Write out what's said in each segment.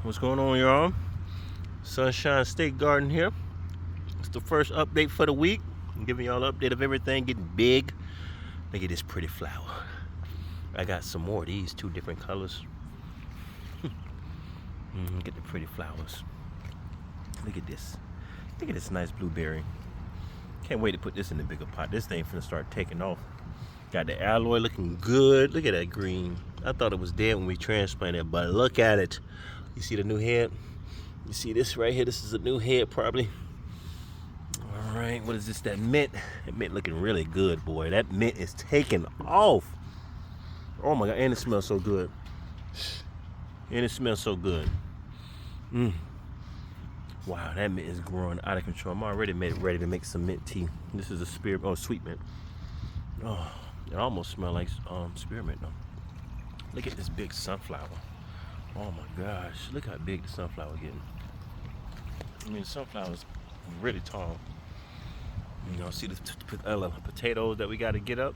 What's going on, y'all? Sunshine State Garden here. It's the first update for the week. I'm giving y'all an update of everything getting big. Look at this pretty flower. I got some more of these, two different colors. Get the pretty flowers. Look at this. Look at this nice blueberry. Can't wait to put this in the bigger pot. This thing finna start taking off. Got the alloy looking good. Look at that green. I thought it was dead when we transplanted, but look at it. You see the new head? You see this right here? This is a new head probably. All right, what is this? That mint. That mint looking really good, boy. That mint is taking off. Oh my God, and it smells so good. And it smells so good. Wow, that mint is growing out of control. I'm already ready to make some mint tea. This is a sweet mint. Oh, it almost smells like spearmint though. Look at this big sunflower. Oh my gosh, look how big the sunflower getting. I mean, the sunflower's really tall. You know, see the potatoes that we got to get up?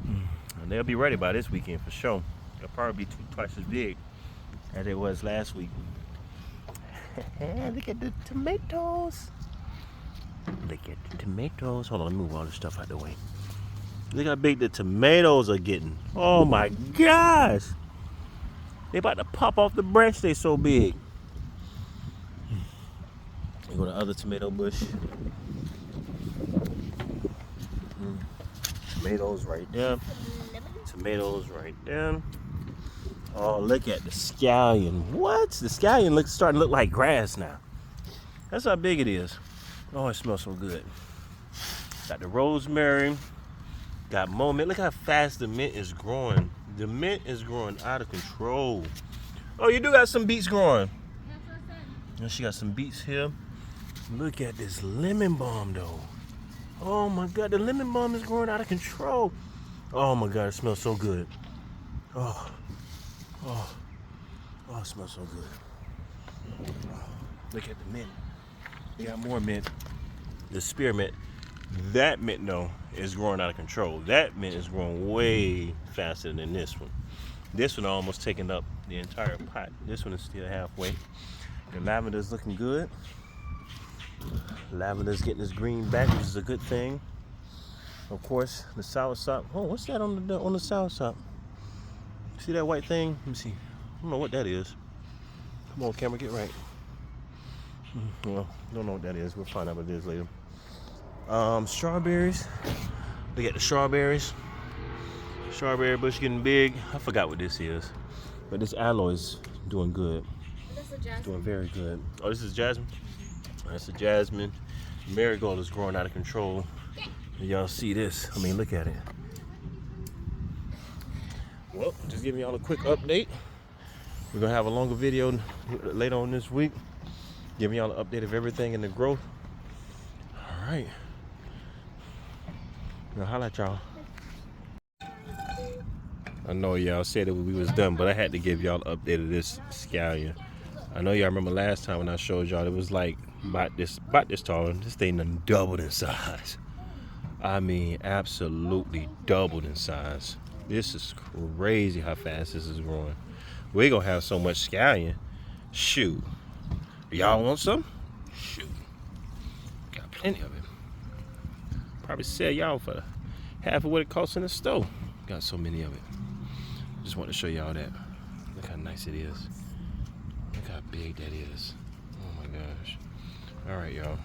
And they'll be ready by this weekend for sure. They'll probably be twice as big as it was last week. Look at the tomatoes. Look at the tomatoes. Hold on, let me move all this stuff out the way. Look how big the tomatoes are getting. Oh my gosh. They about to pop off the branch, they so big. You go to the other tomato bush. Tomatoes right there. Tomatoes right there. Oh, look at the scallion. What? The scallion starting to look like grass now. That's how big it is. Oh, it smells so good. Got the rosemary. Got more mint. Look how fast the mint is growing. The mint is growing out of control. Oh, you do got some beets growing. And she got some beets here. Look at this lemon balm though. Oh my God, the lemon balm is growing out of control. Oh my God, it smells so good. Oh, it smells so good. Oh, look at the mint. We got more mint. The spearmint. That mint though is growing out of control. That mint is growing way faster than this one. This one almost taking up the entire pot. This one is still halfway. The lavender's looking good. Lavender's getting his green back, which is a good thing. Of course, the soursop. Oh, what's that on the soursop? See that white thing? Let me see. I don't know what that is. Come on, camera, get right. Well, don't know what that is. We'll find out what it is later. Strawberries. Look at the strawberries. Strawberry bush getting big. I forgot what this is, but this alloy's doing good. This is jasmine. Doing very good. Oh, this is jasmine. That's a jasmine. Marigold is growing out of control. And y'all see this? I mean, look at it. Well, just giving y'all a quick update. We're gonna have a longer video later on this week, giving y'all an update of everything in the growth. All right. I'll holla at y'all. I know y'all said that we was done, but I had to give y'all an update of this scallion. I know y'all remember last time when I showed y'all, it was like about this tall. This thing done doubled in size. I mean, absolutely doubled in size. This is crazy how fast this is growing. We're gonna have so much scallion. Shoot. Y'all want some? Shoot. Got plenty of it. Probably sell y'all for half of what it costs in the store. Got so many of it. Just want to show y'all that. Look how nice it is. Look how big that is. Oh my gosh. All right, y'all.